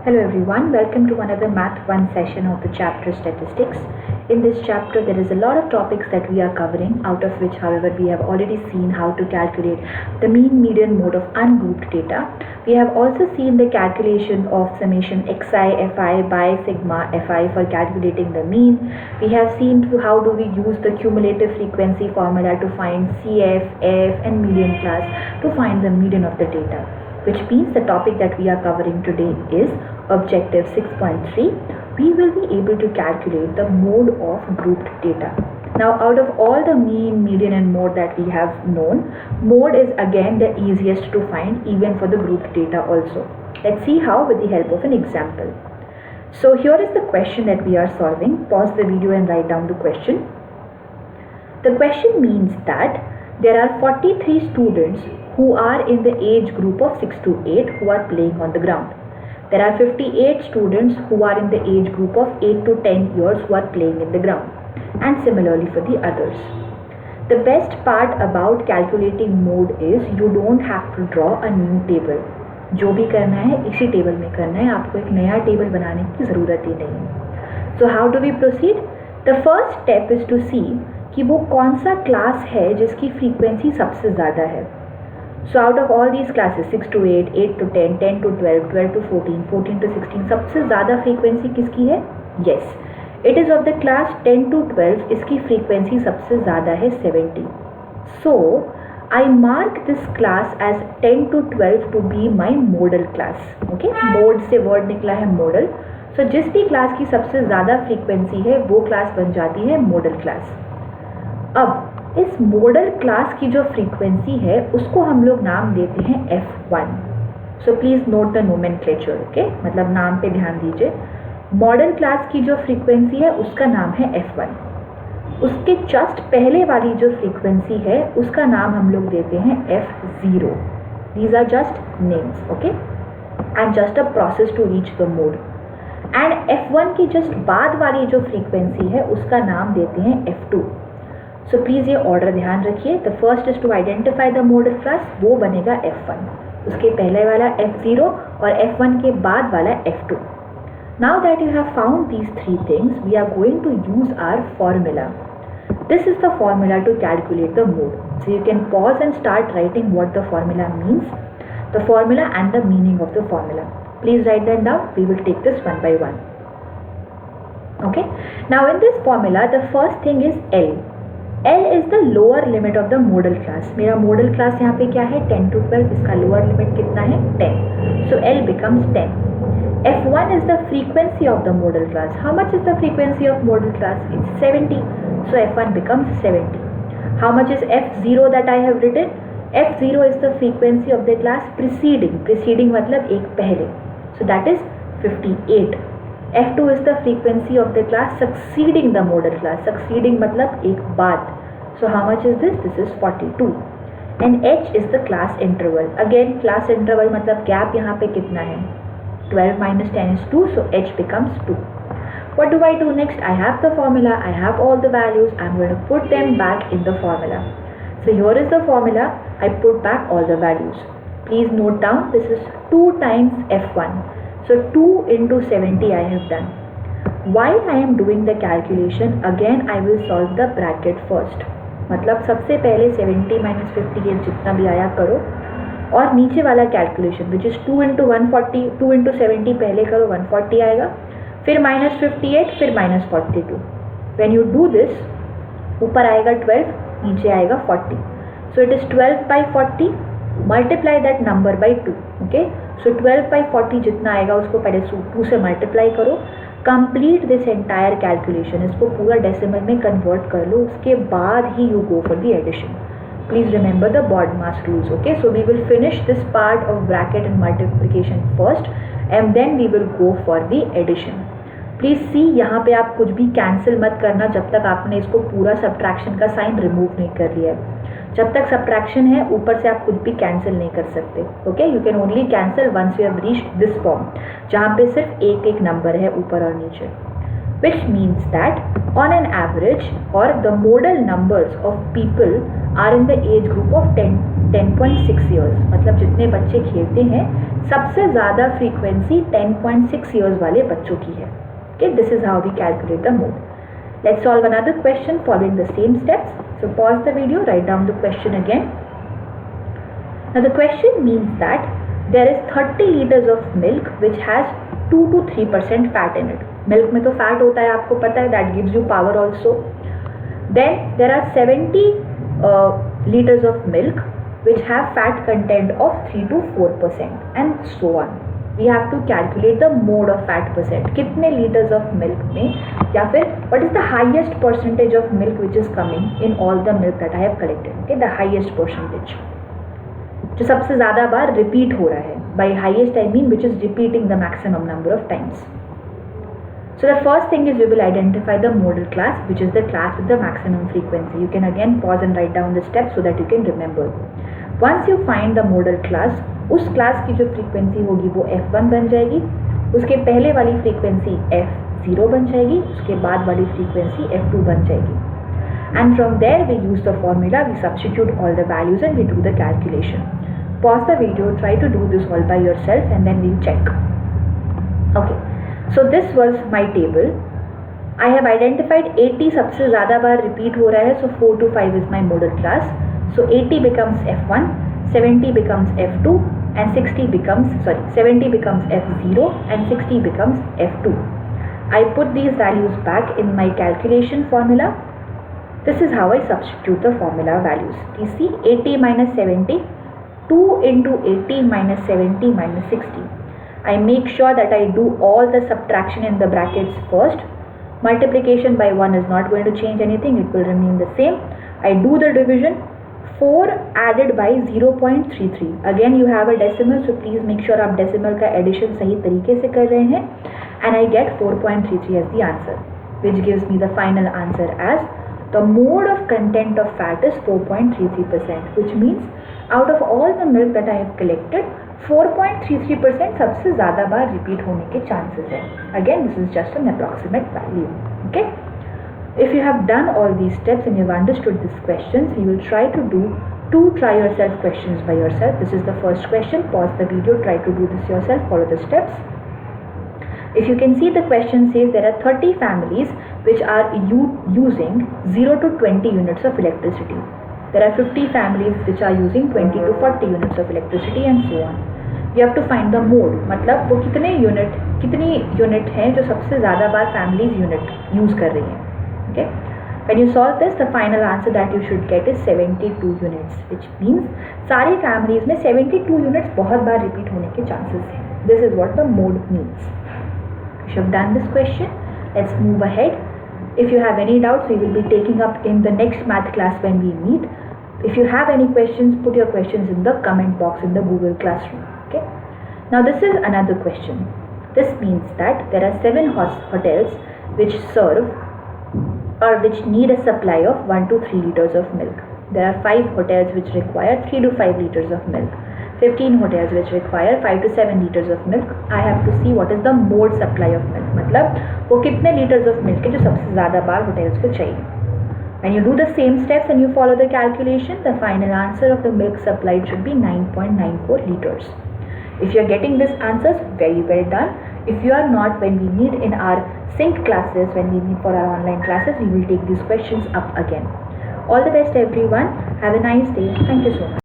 Hello everyone, welcome to another Math 1 session of the chapter Statistics. In this chapter there is a lot of topics that we are covering, out of which however we have already seen how to calculate the mean, median, mode of ungrouped data. We have also seen the calculation of summation xi fi by sigma fi for calculating the mean. We have seen how do we use the cumulative frequency formula to find CF, F and median class to find the median of the data. Which means the topic that we are covering today is objective 6.3. We will be able to calculate the mode of grouped data. Now out of all the mean, median and mode that we have known, mode is again the easiest to find even for the grouped data also. Let's see how with the help of an example. So here is the question that we are solving. Pause the video and write down the question. The question means that there are 43 students who are in the age group of 6 to 8 who are playing on the ground. There are 58 students who are in the age group of 8 to 10 years who are playing in the ground, and similarly for the others. The best part about calculating mode is you don't have to draw a new table. जो भी करना है इसी table में करना है, आपको एक नया टेबल बनाने की ज़रूरत ही नहीं है. So how do we proceed? The first step is to see कि वो कौन सा क्लास है जिसकी फ्रीक्वेंसी सबसे ज़्यादा है. So out of all these classes 6 to 8, 8 to 10, 10 to 12, 12 to 14, 14 to 16 सबसे ज़्यादा फ्रीक्वेंसी किसकी है? Yes, it is of the class 10 to 12. इसकी फ्रीक्वेंसी सबसे ज़्यादा है 70. So I mark this class as 10 to 12 to be my modal class. Okay, mode से word निकला है modal. So जिस भी क्लास की सबसे ज़्यादा फ्रीक्वेंसी है वो क्लास बन जाती है modal class. अब इस मॉडल क्लास की जो फ्रीक्वेंसी है उसको हम लोग नाम देते हैं F1. So please note the nomenclature. Okay, मतलब नाम पे ध्यान दीजिए. मॉडल क्लास की जो फ्रीक्वेंसी है उसका नाम है F1. उसके जस्ट पहले वाली जो फ्रीक्वेंसी है उसका नाम हम लोग देते हैं F0. These are just names. Okay, and just a process to reach the mode. And F1 की जस्ट बाद वाली जो फ्रीक्वेंसी है उसका नाम देते हैं F2. सो प्लीज़ ये ऑर्डर ध्यान रखिए. The first is to identify the modal class, वो बनेगा F1. उसके पहले वाला F0 और F1 के बाद वाला F2. Now that you have found these three things, we are going to use our formula. This is the formula to calculate the mode. So you can pause and start writing what the formula means, the formula and the meaning of the formula. Please write that down. We will take this one by one. Okay, now in this formula the first thing is L. L is the lower limit of the modal class. मेरा modal class यहाँ पे क्या है 10 to 12. इसका lower limit कितना है 10. So L becomes 10. F1 is the frequency of the modal class. How much is the frequency of modal class? It's 70. So F1 becomes 70. How much is F0 that I have written? F0 is the frequency of the class preceding. Preceding मतलब एक पहले. So that is 58. F2 is the frequency of the class succeeding the modal class. Succeeding मतलब एक बाद. So how much is this? This is 42. And H is the class interval. Again class interval मतलब gap यहाँ पे कितना है? 12 minus 10 is 2. So H becomes 2. What do I do next? I have the formula. I have all the values. I'm going to put them back in the formula. So here is the formula. I put back all the values. Please note down. This is 2 times F1. So 2 into 70 I have done. While I am doing the calculation, again I will solve the bracket first. मतलब सबसे पहले 70 minus 58 जितना भी आया करो और नीचे वाला calculation which is 2 into 140, 2 into 70 पहले करो 140 आएगा, फिर minus 58, फिर minus 42. When you do this, ऊपर आएगा 12, नीचे आएगा 40. So it is 12 by 40. Multiply that number by 2. Okay, so 12 by 40 जितना आएगा उसको पहले 2 से मल्टीप्लाई करो. Complete this entire calculation. इसको पूरा डेसिमल में कन्वर्ट कर लो, उसके बाद ही you go for the addition. Please remember the BODMAS rules. Okay, so we will finish this part of bracket and multiplication first and then we will go for the addition. Please see यहाँ पे आप कुछ भी cancel मत करना जब तक आपने इसको पूरा सब्ट्रैक्शन का साइन रिमूव नहीं कर लिया है. जब तक सब्ट्रैक्शन है ऊपर से आप कुछ भी कैंसिल नहीं कर सकते. Okay, you can only cancel once you have reached this form जहाँ पे सिर्फ एक एक नंबर है ऊपर और नीचे. which means that on an average, or the modal numbers of people are in the age group of 10.6 years. मतलब जितने बच्चे खेलते हैं सबसे ज़्यादा फ्रीक्वेंसी 10.6 years वाले बच्चों की है. Okay, this is how we calculate the mode. Let's solve another question following the same steps. So pause the video, write down the question again. Now the question means that there is 30 liters of milk which has 2 to 3% fat in it. Milk में तो fat होता है, आपको पता है, that gives you power also. Then there are 70 liters of milk which have fat content of 3 to 4% and so on. We have to calculate the mode of fat percent. कितने liters of milk में, या फिर what is the highest percentage of milk which is coming in all the milk that I have collected. Okay, the highest percentage जो सबसे ज़्यादा बार repeat हो रहा है. By highest I mean which is repeating the maximum number of times. So the first thing is we will identify the modal class, which is the class with the maximum frequency. You can again pause and write down the steps so that you can remember. Once you find the modal class, उस class की जो frequency होगी वो F1 बन जाएगी, उसके पहले वाली फ्रीक्वेंसी F0 बन जाएगी, उसके बाद वाली फ्रीक्वेंसी F2 बन जाएगी. And from there we use the formula, we substitute all the values and we do the calculation. Pause the video, try to do this all by yourself and then we'll check. Okay, so this was my table. I have identified 80 सबसे ज़्यादा बार repeat हो रहा है, so 4 to 5 is my modal class. So 80 becomes F1, 70 becomes F2 and 70 becomes F0 and 60 becomes F2. I put these values back in my calculation formula. This is how I substitute the formula values. You see, 80 minus 70, 2 into 80 minus 70 minus 60. I make sure that I do all the subtraction in the brackets first. Multiplication by 1 is not going to change anything, it will remain the same. I do the division. 4 added by 0.33. Again you have a decimal, so please make sure आप decimal का addition सही तरीके से कर रहे हैं. And I get 4.33 as the answer, which gives me the final answer as the mode of content of fat is 4.33%, which means out of all the milk that I have collected, 4.33% सबसे ज़्यादा बार repeat होने के chances है. Again, this is just an approximate value. Okay. If you have done all these steps and you've understood these questions, you will try to do 2 try yourself questions by yourself. This is the first question. Pause the video, try to do this yourself, follow the steps. If you can see, the question says there are 30 families which are using 0 to 20 units of electricity. There are 50 families which are using 20 to 40 units of electricity and so on. You have to find the mode, मतलब वो कितनी unit हैं जो सबसे ज़्यादा बार families unit use कर रही हैं. Okay. When you solve this, the final answer that you should get is 72 units, which means सारी families में 72 units बहुत बार repeat होने के chances हैं. This is what the mode means. If you have done this question, let's move ahead. If you have any doubts, we will be taking up in the next math class when we meet. If you have any questions, put your questions in the comment box in the Google Classroom. Okay. Now this is another question. This means that there are 7 hotels which serve or which need a supply of 1 to 3 liters of milk. There are 5 hotels which require 3 to 5 liters of milk. 15 hotels which require 5 to 7 liters of milk. I have to see what is the mode supply of milk. मतलब वो कितने liters of milk है जो सबसे ज़्यादा बार hotels को चाहिए. When you do the same steps and you follow the calculation, the final answer of the milk supplied should be 9.94 liters. If you are getting these answers, very well done. If you are not, when we meet in our sync classes, when we meet for our online classes, we will take these questions up again. All the best everyone. Have a nice day. Thank you so much.